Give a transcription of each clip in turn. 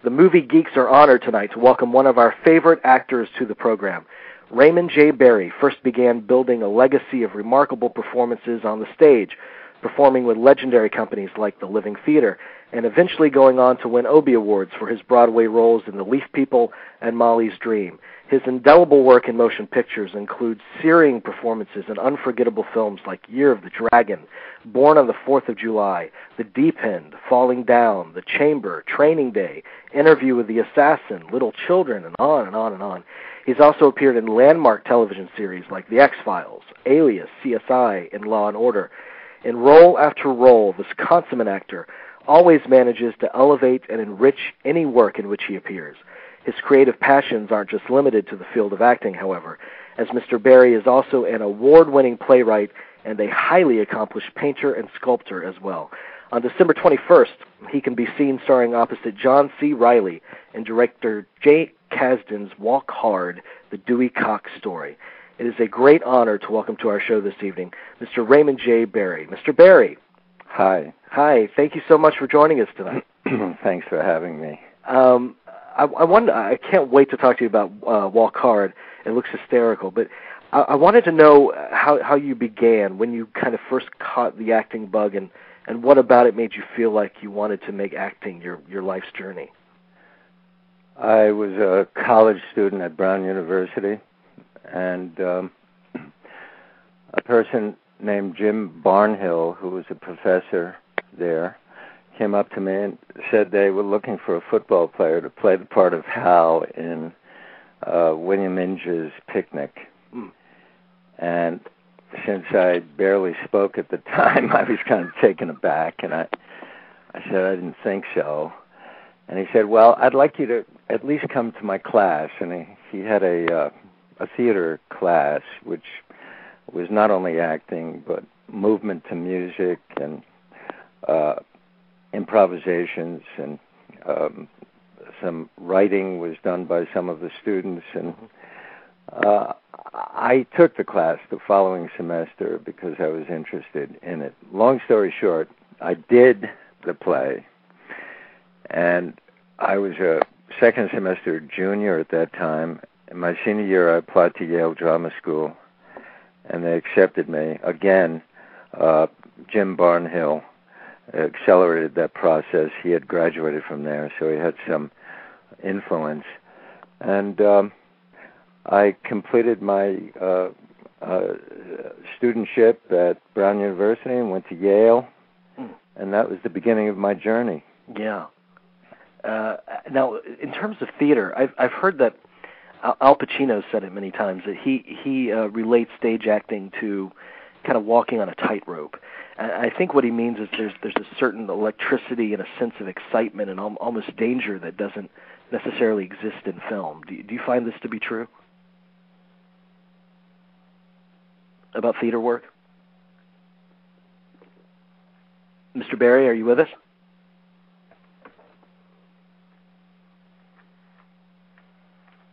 The movie geeks are honored tonight to welcome one of our favorite actors to the program. Raymond J. Barry first began building a legacy of remarkable performances on the stage, performing with legendary companies like the Living Theater, and eventually going on to win Obie Awards for his Broadway roles in The Leaf People and Molly's Dream. His indelible work in motion pictures includes searing performances in unforgettable films like Year of the Dragon, Born on the 4th of July, The Deep End, Falling Down, The Chamber, Training Day, Interview with the Assassin, Little Children, and on and on and on. He's also appeared in landmark television series like The X-Files, Alias, CSI, and Law & Order. In role after role, this consummate actor always manages to elevate and enrich any work in which he appears. His creative passions aren't just limited to the field of acting, however, as Mr. Barry is also an award-winning playwright and a highly accomplished painter and sculptor as well. On December 21st, he can be seen starring opposite John C. Reilly in director Jake Kasdan's Walk Hard, The Dewey Cox Story. It is a great honor to welcome to our show this evening Mr. Raymond J. Barry. Mr. Barry. Hi. Hi. Thank you so much for joining us tonight. Thanks for having me. I can't wait to talk to you about Walk Hard. It looks hysterical, but I wanted to know how you began, when you kind of first caught the acting bug, and what about it made you feel like you wanted to make acting your life's journey? I was a college student at Brown University, and a person named Jim Barnhill, who was a professor there, came up to me and said they were looking for a football player to play the part of Hal in William Inge's Picnic. Mm. And since I barely spoke at the time, I was kind of taken aback, and I said I didn't think so. And he said, well, I'd like you to at least come to my class. And he had a theater class, which was not only acting, but movement to music and improvisations, and some writing was done by some of the students. And I took the class the following semester because I was interested in it. Long story short, I did the play, and I was a second semester junior at that time. In my senior year, I applied to Yale Drama School, and they accepted me. Again, Jim Barnhill accelerated that process. He had graduated from there, so he had some influence. And I completed my studentship at Brown University and went to Yale, and that was the beginning of my journey. Yeah. Now, in terms of theater, I've heard that Al Pacino said it many times, that he relates stage acting to kind of walking on a tightrope. I think what he means is there's a certain electricity and a sense of excitement and almost danger that doesn't necessarily exist in film. Do you find this to be true about theater work? Mr. Barry, are you with us?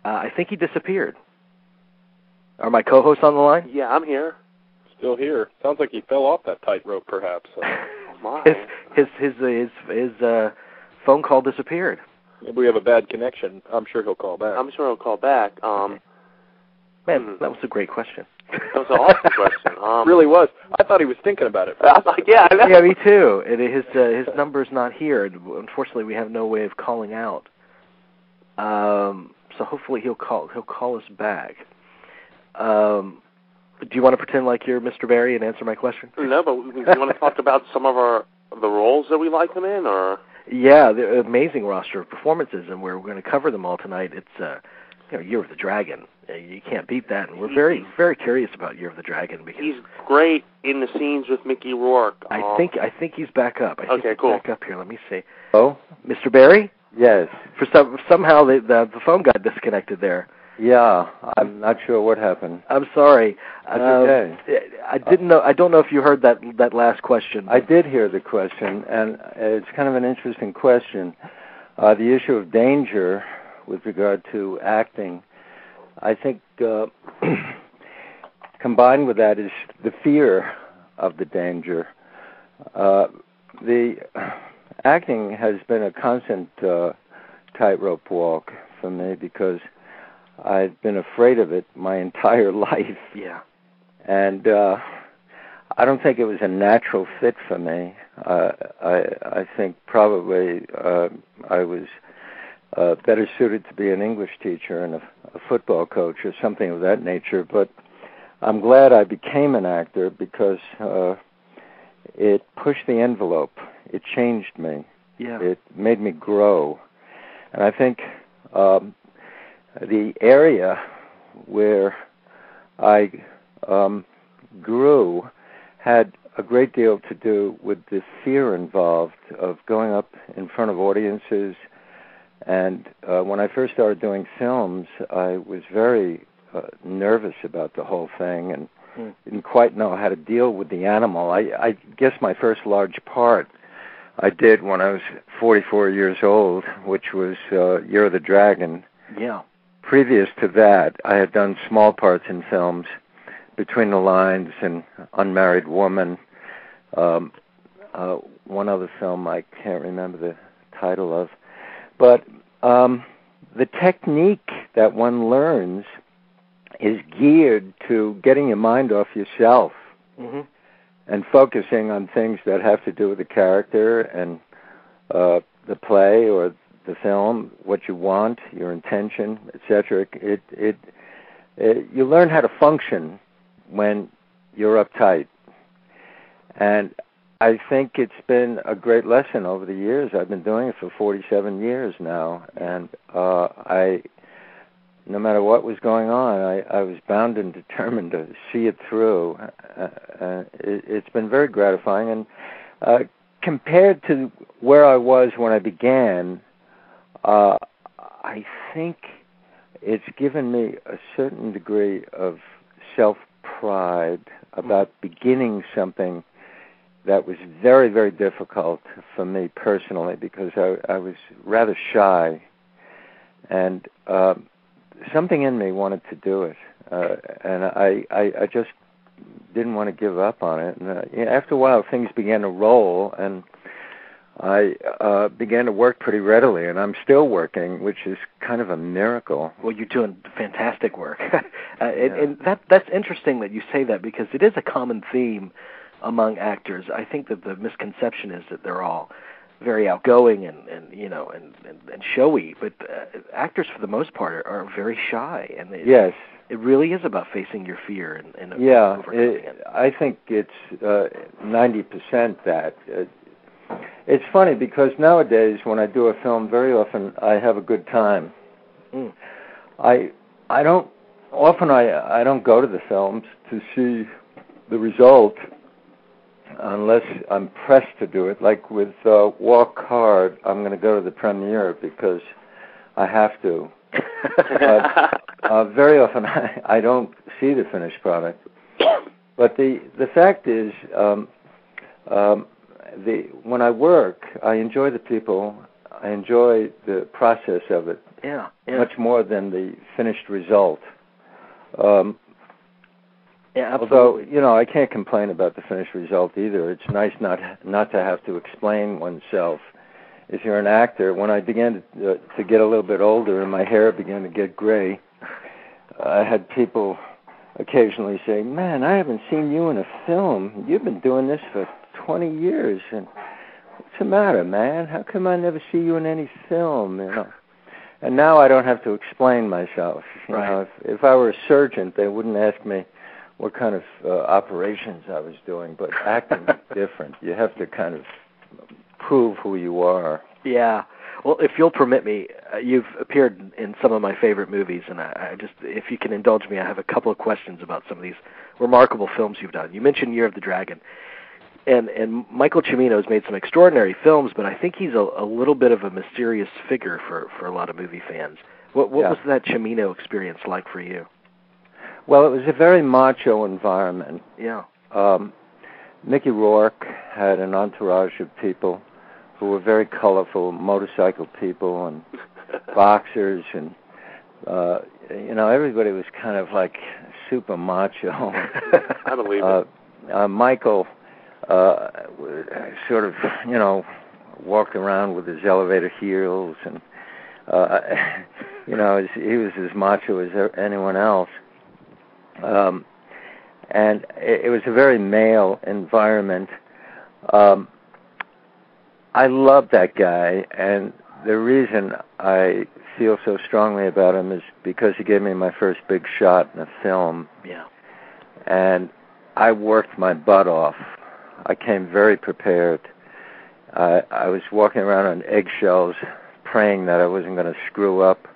I think he disappeared. Are my co-hosts on the line? Yeah, I'm here. Still here. Sounds like he fell off that tightrope, perhaps. His phone call disappeared. Maybe we have a bad connection. I'm sure he'll call back. I'm sure he'll call back. Man, that was a great question. That was an awesome question. It really was. I thought he was thinking about it. I was like, yeah, I know. Yeah, me too. His number's not here. Unfortunately, we have no way of calling out. So hopefully he'll call us back. Do you want to pretend like you're Mr. Barry and answer my question? No, but do you want to talk about some of the roles that we like them in, or? Yeah, the amazing roster of performances, and we're going to cover them all tonight. It's Year of the Dragon. You can't beat that, and we're very, very curious about Year of the Dragon because he's great in the scenes with Mickey Rourke. I think he's back up. I think he's cool. Back up here. Let me see. Oh, Mr. Barry? Yes. Somehow the phone got disconnected there. Yeah, I'm not sure what happened. I'm sorry. That's okay. I don't know if you heard that last question. I did hear the question, and it's kind of an interesting question. The issue of danger with regard to acting, I think combined with that is the fear of the danger. The acting has been a constant tightrope walk for me because I've been afraid of it my entire life. Yeah. And I don't think it was a natural fit for me. I think probably I was better suited to be an English teacher and a football coach or something of that nature. But I'm glad I became an actor because it pushed the envelope. It changed me. Yeah. It made me grow. And I think the area where I grew had a great deal to do with the fear involved of going up in front of audiences. And when I first started doing films, I was very nervous about the whole thing and didn't quite know how to deal with the animal. I guess my first large part I did when I was 44 years old, which was Year of the Dragon. Yeah. Previous to that, I had done small parts in films, Between the Lines and Unmarried Woman. One other film I can't remember the title of. But the technique that one learns is geared to getting your mind off yourself and focusing on things that have to do with the character and the play or the film, what you want, your intention, etc. You learn how to function when you're uptight. And I think it's been a great lesson over the years. I've been doing it for 47 years now, and no matter what was going on, I was bound and determined to see it through. It's been very gratifying, and compared to where I was when I began, I think it's given me a certain degree of self-pride about beginning something that was very, very difficult for me personally because I was rather shy, and something in me wanted to do it, and I just didn't want to give up on it. And after a while, things began to roll, and I began to work pretty readily, and I'm still working, which is kind of a miracle. Well, you're doing fantastic work. And that's interesting that you say that because it is a common theme among actors. I think that the misconception is that they're all very outgoing and showy, but actors for the most part are very shy. And yes. It really is about facing your fear and overcoming it. I think it's 90% that. It's funny because nowadays when I do a film, very often I have a good time. I don't go to the films to see the result unless I'm pressed to do it. Like with Walk Hard, I'm going to go to the premiere because I have to. Very often I don't see the finished product. But the fact is, when I work, I enjoy the people. I enjoy the process of it. Yeah. Much more than the finished result. Although, I can't complain about the finished result either. It's nice not to have to explain oneself. If you're an actor, when I began to get a little bit older and my hair began to get gray, I had people occasionally say, "Man, I haven't seen you in a film. You've been doing this for 20 years. And what's the matter, man? How come I never see you in any film?" And now I don't have to explain myself. Right. If I were a surgeon, they wouldn't ask me what kind of operations I was doing, but acting is different. You have to kind of prove who you are. Yeah. Well, if you'll permit me, you've appeared in some of my favorite movies, and I just, if you can indulge me, I have a couple of questions about some of these remarkable films you've done. You mentioned Year of the Dragon, and Michael Cimino's made some extraordinary films, but I think he's a little bit of a mysterious figure for a lot of movie fans. What was that Cimino experience like for you? Well, it was a very macho environment. Yeah. Mickey Rourke had an entourage of people who were very colorful, motorcycle people and boxers, and everybody was kind of like super macho. I believe it. Michael sort of, walked around with his elevator heels, and He was as macho as anyone else. And it was a very male environment. I love that guy, and the reason I feel so strongly about him is because he gave me my first big shot in a film. Yeah. And I worked my butt off. I came very prepared. I was walking around on eggshells, praying that I wasn't going to screw up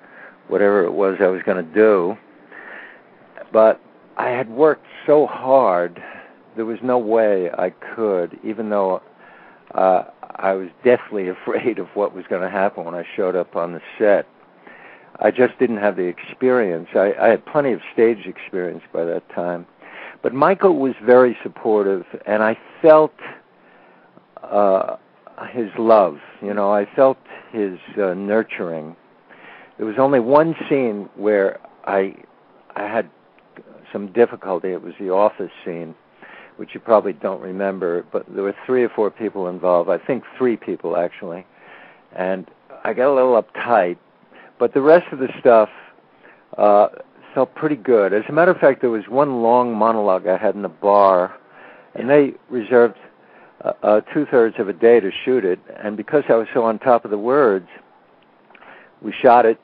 whatever it was I was going to do. But I had worked so hard, there was no way I could, even though I was deathly afraid of what was going to happen when I showed up on the set. I just didn't have the experience. I had plenty of stage experience by that time. But Michael was very supportive, and I felt his love. I felt his nurturing. There was only one scene where I had some difficulty. It was the office scene, which you probably don't remember, but there were 3 or 4 people involved. I think 3 people, actually. And I got a little uptight. But the rest of the stuff felt pretty good. As a matter of fact, there was one long monologue I had in the bar, and they reserved 2/3 of a day to shoot it. And because I was so on top of the words, we shot it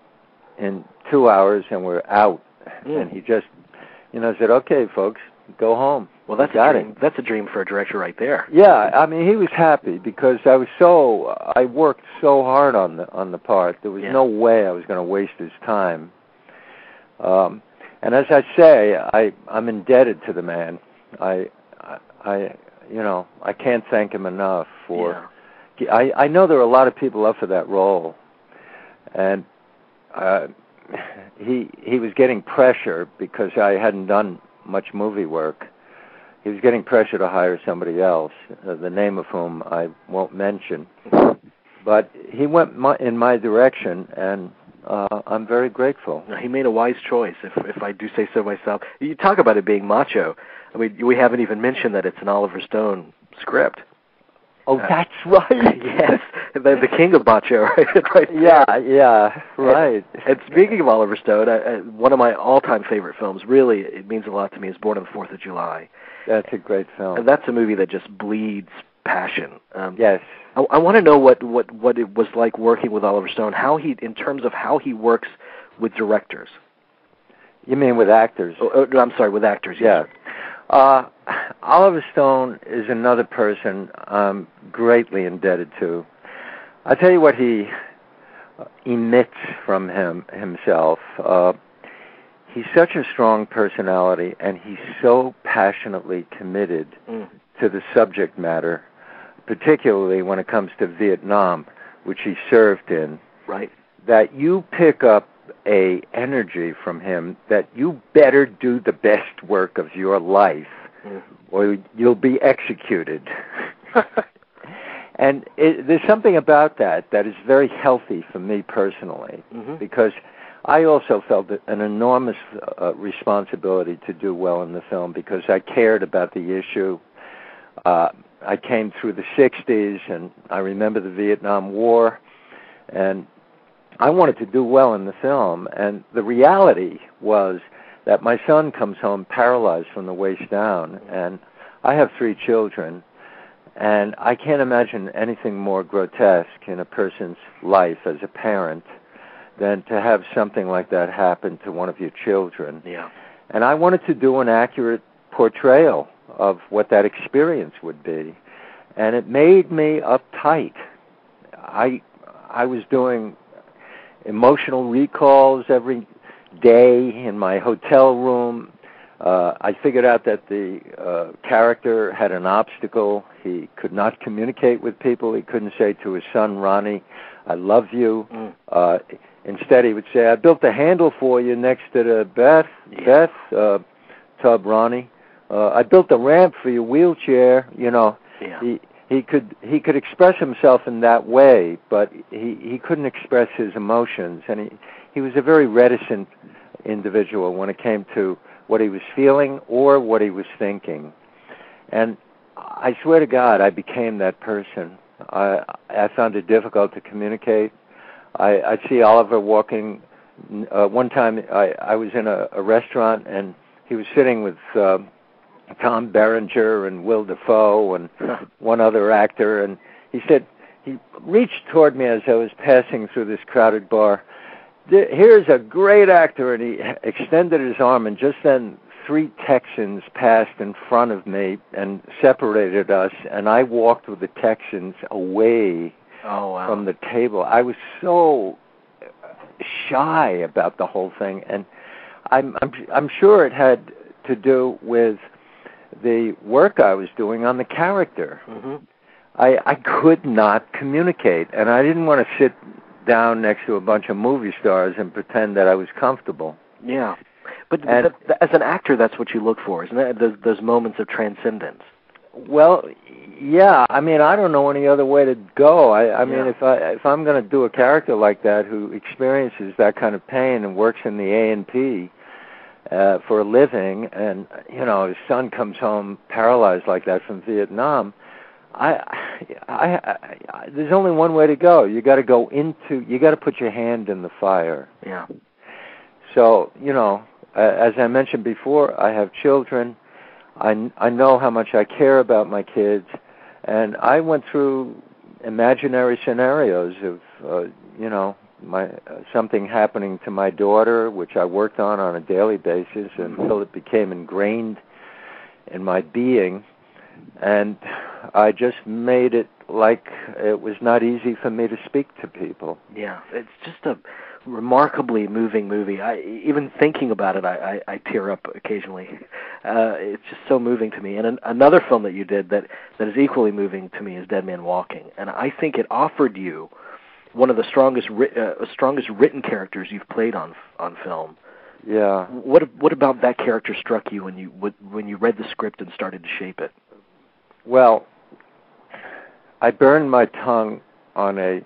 in 2 hours, and we're out. And he just, said, "Okay, folks, go home." Well, that's a dream. That's a dream for a director right there. Yeah, I mean, he was happy because I worked so hard on the part. There was no way I was going to waste his time. And as I say, I'm indebted to the man. I can't thank him enough for. Yeah. I know there are a lot of people up for that role, and he was getting pressure because I hadn't done much movie work. He was getting pressure to hire somebody else, the name of whom I won't mention. But he went in my direction, and I'm very grateful. He made a wise choice, if I do say so myself. You talk about it being macho. I mean, we haven't even mentioned that it's an Oliver Stone script. Oh, that's right. Yes, the king of macho, right? Yeah, right. And speaking of Oliver Stone, one of my all-time favorite films, really, it means a lot to me, is Born on the 4th of July. That's a great film. And that's a movie that just bleeds passion. Yes. I want to know what it was like working with Oliver Stone, in terms of how he works with directors. You mean with actors? Oh, I'm sorry, with actors. Yeah. Oliver Stone is another person I'm greatly indebted to. I'll tell you what he emits from himself. He's such a strong personality, and he's so passionately committed to the subject matter, particularly when it comes to Vietnam, which he served in. Right. That you pick up a energy from him that you better do the best work of your life, or you'll be executed. And there's something about that is very healthy for me personally, because I also felt an enormous responsibility to do well in the film because I cared about the issue. I came through the 60s, and I remember the Vietnam War, and I wanted to do well in the film. And the reality was that my son comes home paralyzed from the waist down, and I have 3 children, and I can't imagine anything more grotesque in a person's life as a parent than to have something like that happen to one of your children. Yeah. And I wanted to do an accurate portrayal of what that experience would be. And it made me uptight. I was doing emotional recalls every day in my hotel room. I figured out that the character had an obstacle. He could not communicate with people. He couldn't say to his son, Ronnie, I love you. Instead, he would say, I built a handle for you next to the tub, Ronnie. I built a ramp for your wheelchair. He could express himself in that way, but he couldn't express his emotions, and he was a very reticent individual when it came to what he was feeling or what he was thinking. And I swear to God, I became that person. I found it difficult to communicate. I'd see Oliver walking. One time I was in a restaurant, and he was sitting with Tom Berenger and Will Dafoe and one other actor, and he reached toward me as I was passing through this crowded bar. Here's a great actor, and he extended his arm, and just then 3 Texans passed in front of me and separated us, and I walked with the Texans away from the table. I was so shy about the whole thing, and I'm sure it had to do with the work I was doing on the character. Mm-hmm. I could not communicate, and I didn't want to sit down next to a bunch of movie stars and pretend that I was comfortable. Yeah. But as an actor, that's what you look for, isn't it? Those moments of transcendence. Well, yeah. I mean, I don't know any other way to go. I mean, if I'm going to do a character like that who experiences that kind of pain and works in the A&P for a living, and his son comes home paralyzed like that from Vietnam, there's only one way to go. You got to put your hand in the fire. Yeah. So, as I mentioned before, I have children. I know how much I care about my kids, and I went through imaginary scenarios of, something happening to my daughter, which I worked on a daily basis until it became ingrained in my being. And I just made it like it was not easy for me to speak to people. Yeah, it's just a remarkably moving movie. Even thinking about it, I tear up occasionally. It's just so moving to me. And another film that you did that is equally moving to me is Dead Man Walking. And I think it offered you one of the strongest written characters you've played on film. Yeah. What about that character struck you when you read the script and started to shape it? Well, I burned my tongue on a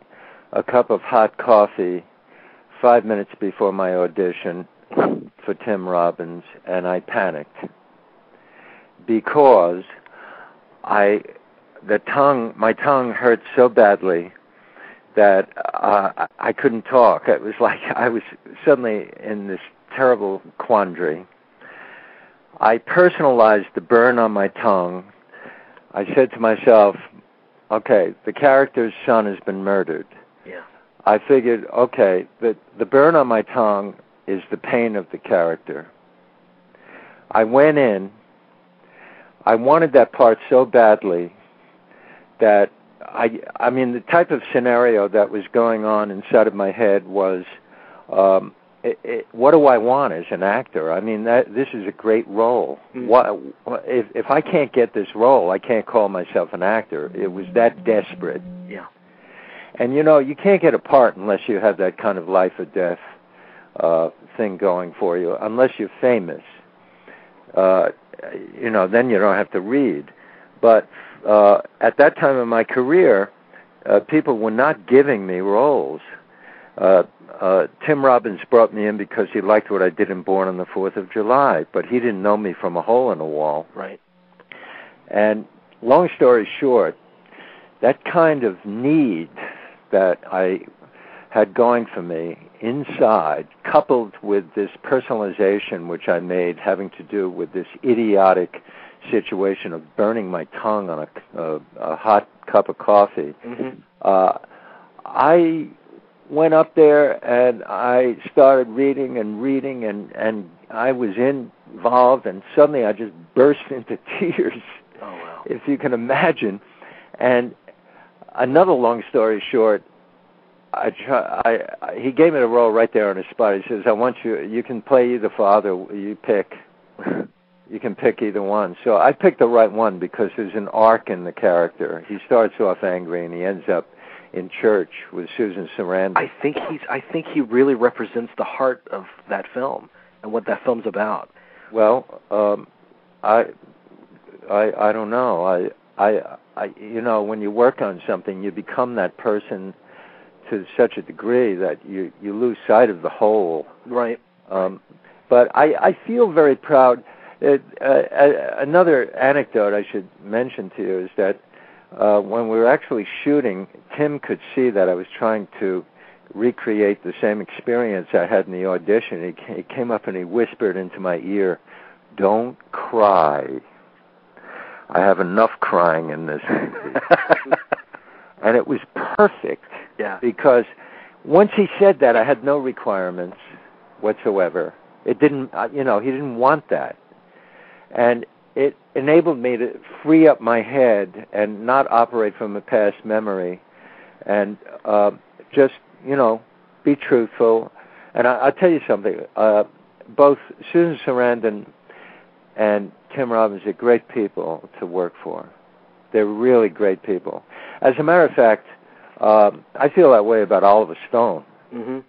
cup of hot coffee 5 minutes before my audition for Tim Robbins, and I panicked because my tongue hurt so badly that I couldn't talk. It was like I was suddenly in this terrible quandary. I personalized the burn on my tongue. I said to myself, okay, the character's son has been murdered. Yeah. I figured, okay, the burn on my tongue is the pain of the character. I went in. I wanted that part so badly that I mean, the type of scenario that was going on inside of my head was, what do I want as an actor? I mean, this is a great role. Mm-hmm. If I can't get this role, I can't call myself an actor. It was that desperate. Yeah. And, you can't get a part unless you have that kind of life or death thing going for you, unless you're famous. Then you don't have to read. But at that time in my career, people were not giving me roles. Tim Robbins brought me in because he liked what I did in Born on the 4th of July, but he didn't know me from a hole in a wall. Right. And long story short, that kind of need that I had going for me inside, coupled with this personalization which I made having to do with this idiotic situation of burning my tongue on a hot cup of coffee, I went up there and I started reading, and I was involved, and suddenly I just burst into tears. Oh, wow. If you can imagine. And another long story short, he gave me the role right there on the spot. He says, you can play either father, you pick. You can pick either one. So I picked the right one because there's an arc in the character. He starts off angry and he ends up in church with Susan Sarandon. I think he really represents the heart of that film and what that film's about. Well, I don't know. I when you work on something, you become that person to such a degree that you lose sight of the whole. Right. But I feel very proud. Another anecdote I should mention to you is that when we were actually shooting, Tim could see that I was trying to recreate the same experience I had in the audition. He came up and he whispered into my ear, "Don't cry. I have enough crying in this movie." And it was perfect. Yeah. Because once he said that, I had no requirements whatsoever. It didn't, he didn't want that. And it enabled me to free up my head and not operate from a past memory and just, be truthful. And I'll tell you something. Both Susan Sarandon and Tim Robbins are great people to work for. They're really great people. As a matter of fact, I feel that way about Oliver Stone. Mm-hmm.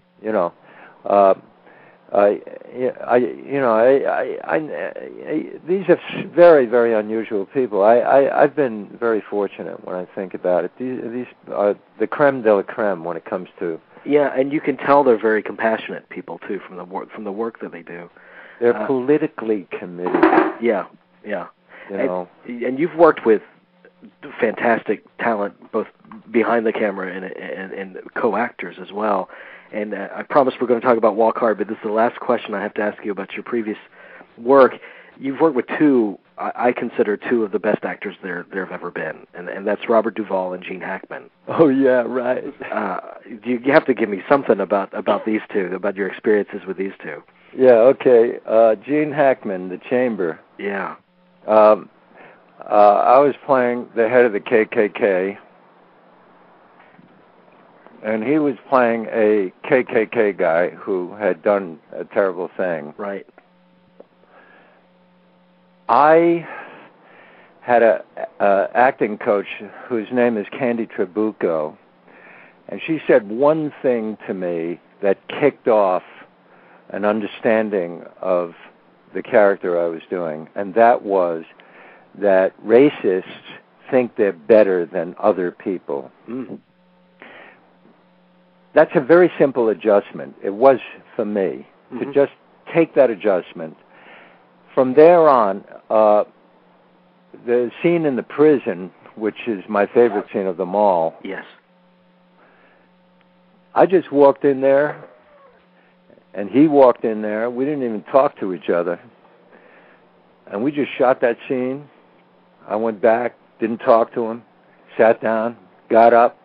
These are very, very unusual people. I've been very fortunate when I think about it. These are the creme de la creme when it comes to. Yeah, and you can tell they're very compassionate people too from the work that they do. They're politically committed. Yeah. And you've worked with fantastic talent, both behind the camera and co-actors as well. And I promise we're going to talk about Walk Hard, but this is the last question I have to ask you about your previous work. You've worked with two, I consider two of the best actors there have ever been, and that's Robert Duvall and Gene Hackman. Oh, yeah, right. You have to give me something about these two, about your experiences with these two. Yeah, okay. Gene Hackman, The Chamber. Yeah. I was playing the head of the KKK, and he was playing a KKK guy who had done a terrible thing. Right. I had a acting coach whose name is Candy Trabucco, and she said one thing to me that kicked off an understanding of the character I was doing, and that was that racists think they're better than other people. Mm. That's a very simple adjustment. It was for me to just take that adjustment. From there on, the scene in the prison, which is my favorite scene of them all. Yes. I just walked in there, and he walked in there. We didn't even talk to each other. And we just shot that scene. I went back, didn't talk to him, sat down, got up,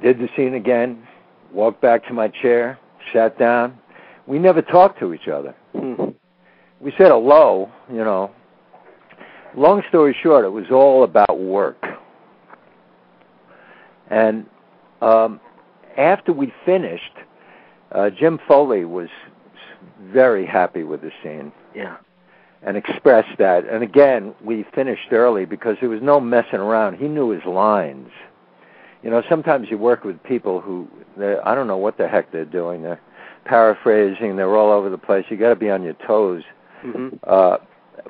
did the scene again, walked back to my chair, sat down. We never talked to each other. Mm. We said hello, Long story short, it was all about work. And after we finished, Jim Foley was very happy with the scene. Yeah. And expressed that. And again, we finished early because there was no messing around. He knew his lines. Sometimes you work with people who, I don't know what the heck they're doing. They're paraphrasing. They're all over the place. You got to be on your toes. Mm-hmm.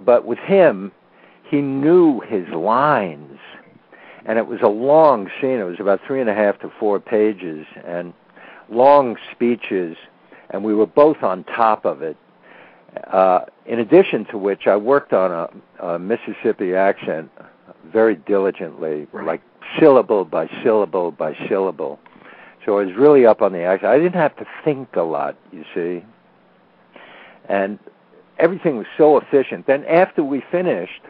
But with him, he knew his lines. And it was a long scene. It was about 3.5 to 4 pages and long speeches. And we were both on top of it. In addition to which, I worked on a Mississippi accent very diligently, like syllable by syllable by syllable. So I was really up on the accent. I didn't have to think a lot, you see. And everything was so efficient. Then after we finished,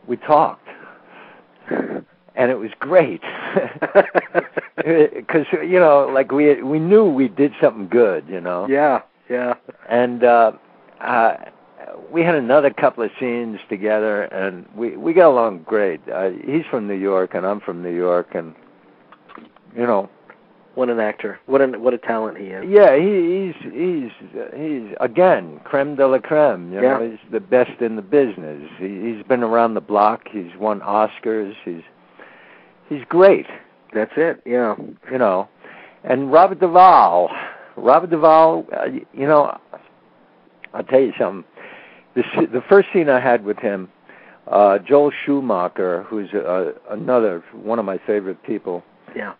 we talked. And it was great. Because, we knew we did something good, Yeah. And we had another couple of scenes together, and we got along great. He's from New York, and I'm from New York, and, What an actor. What a talent he is. Yeah, he's again, creme de la creme. He's the best in the business. He's been around the block. He's won Oscars. He's great. That's it, yeah. And Robert Duvall, I'll tell you something. The first scene I had with him, Joel Schumacher, who's another one of my favorite people. Yeah.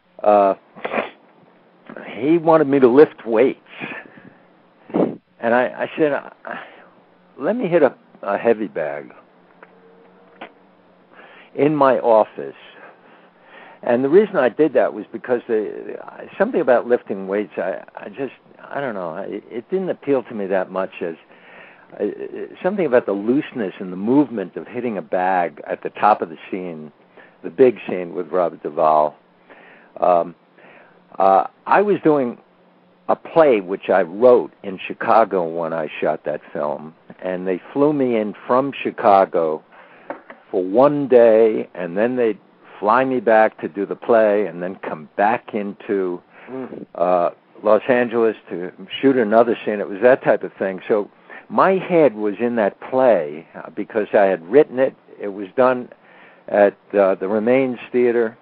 He wanted me to lift weights. And I said, let me hit a heavy bag in my office. And the reason I did that was because something about lifting weights, I don't know, it didn't appeal to me that much as something about the looseness and the movement of hitting a bag at the top of the scene, the big scene with Robert Duvall. I was doing a play which I wrote in Chicago when I shot that film, and they flew me in from Chicago for one day, and then they'd fly me back to do the play, and then come back into Los Angeles to shoot another scene. It was that type of thing. So my head was in that play because I had written it. It was done at the Remains Theater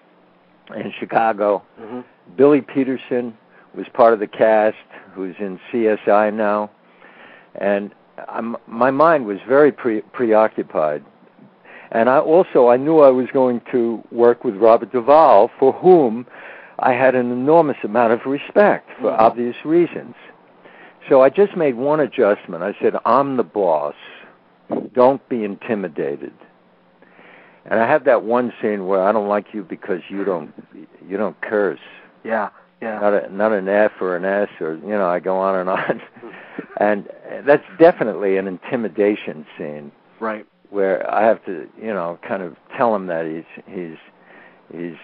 in Chicago. Mm-hmm. Billy Peterson was part of the cast, who's in CSI now. And my mind was very preoccupied. And I knew I was going to work with Robert Duvall, for whom I had an enormous amount of respect for obvious reasons. So I just made one adjustment. I said, I'm the boss. Don't be intimidated. And I have that one scene where I don't like you because you don't curse. Yeah. Not an F or an S, or I go on and on. And that's definitely an intimidation scene. Right. Where I have to, kind of tell him that he's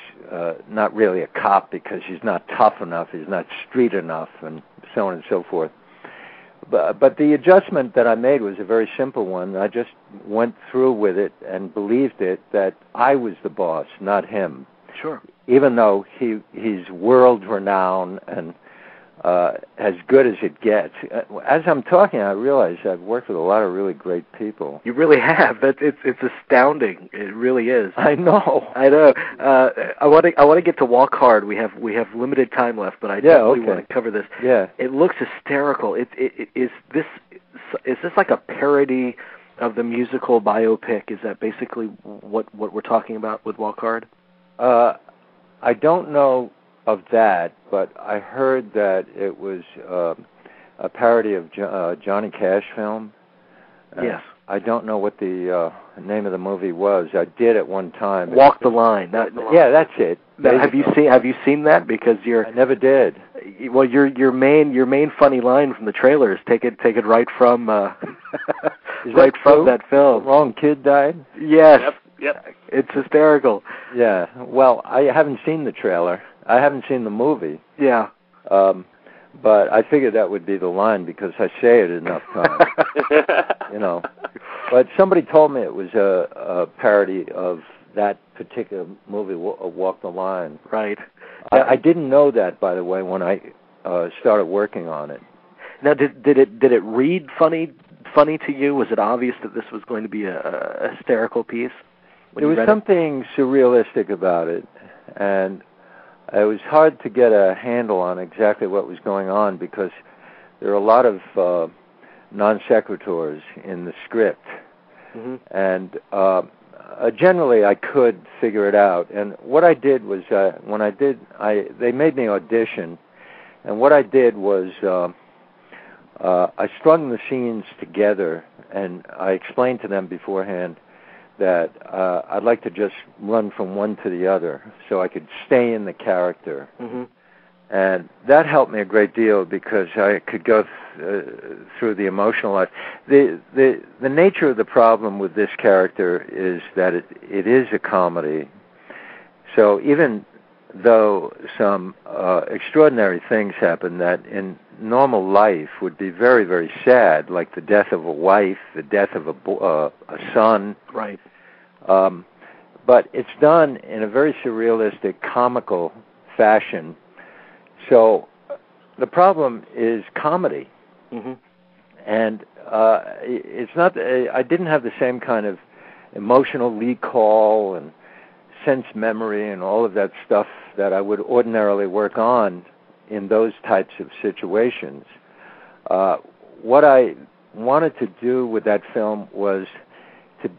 not really a cop because he's not tough enough, he's not street enough, and so on and so forth. But the adjustment that I made was a very simple one. I just went through with it and believed it that I was the boss, not him. Sure. Even though he's world-renowned and as good as it gets. As I'm talking, I realize I've worked with a lot of really great people. You really have. It's astounding. It really is. I know. I want to get to Walk Hard. We have limited time left, but I definitely want to cover this. Yeah. It looks hysterical. Is this like a parody of the musical biopic? Is that basically what we're talking about with Walk Hard? I don't know of that, but I heard that it was a parody of Johnny Cash film. Yes. I don't know what the name of the movie was. I did at one time. Walk the Line. Yeah, that's it. Have you seen that? Because I never did. Well, your main funny line from the trailer is take it right from from that film. The wrong kid died? Yes. Yep. It's hysterical. Yeah. Well, I haven't seen the trailer. I haven't seen the movie. Yeah. But I figured that would be the line because I say it enough times. But somebody told me it was a parody of that particular movie, Walk the Line. Right. I didn't know that, by the way, when I started working on it. Now, did it read funny to you? Was it obvious that this was going to be a hysterical piece? There was something surrealistic about it, and it was hard to get a handle on exactly what was going on because there are a lot of non sequiturs in the script, and generally I could figure it out. And what I did was they made me audition, and what I did was I strung the scenes together, and I explained to them beforehand that I'd like to just run from one to the other so I could stay in the character. Mm-hmm. And that helped me a great deal because I could go through the emotional life. The nature of the problem with this character is that it is a comedy. So even though some extraordinary things happen that in normal life would be very, very sad, like the death of a wife, the death of a son. Right. But it's done in a very surrealistic, comical fashion. So the problem is comedy. Mm-hmm. And it's not. I didn't have the same kind of emotional recall and sense memory and all of that stuff that I would ordinarily work on in those types of situations. What I wanted to do with that film was to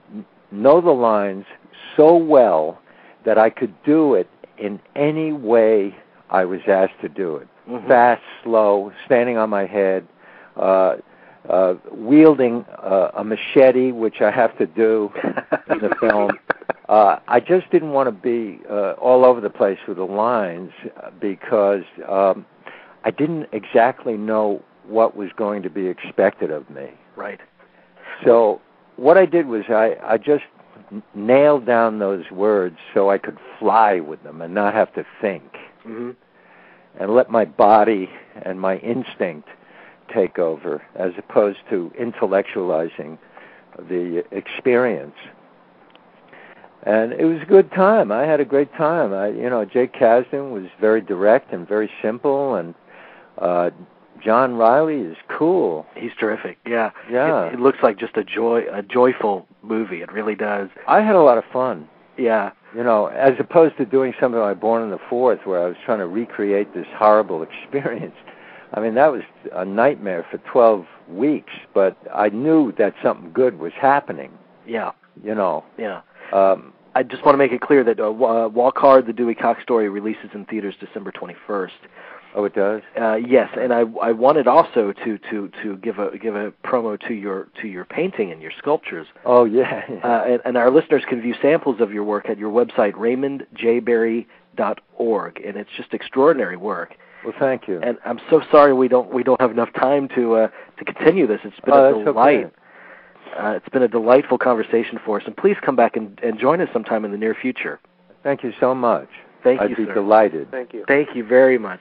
know the lines so well that I could do it in any way I was asked to do it. Mm-hmm. Fast, slow, standing on my head, wielding a machete, which I have to do in the film. I just didn't want to be all over the place with the lines because I didn't exactly know what was going to be expected of me. Right. So what I did was I just nailed down those words so I could fly with them and not have to think. Mm-hmm. And let my body and my instinct take over as opposed to intellectualizing the experience. And it was a good time. I had a great time. Jake Kasdan was very direct and very simple, and John Riley is cool. He's terrific. Yeah. Yeah. It looks like just a joyful movie. It really does. I had a lot of fun. Yeah. As opposed to doing something like Born on the 4th, where I was trying to recreate this horrible experience. I mean, that was a nightmare for 12 weeks, but I knew that something good was happening. Yeah. Yeah. I just want to make it clear that Walk Hard, the Dewey Cox story, releases in theaters December 21st. Oh, it does? Yes, and I wanted also to give a promo to your painting and your sculptures. Oh, yeah. And our listeners can view samples of your work at your website, raymondjberry.org, and it's just extraordinary work. Well, thank you. And I'm so sorry we don't have enough time to continue this. It's been a delight. Okay. It's been a delightful conversation for us, and please come back and join us sometime in the near future. Thank you so much. Thank you, I'd be sir. delighted. Thank you. Thank you very much.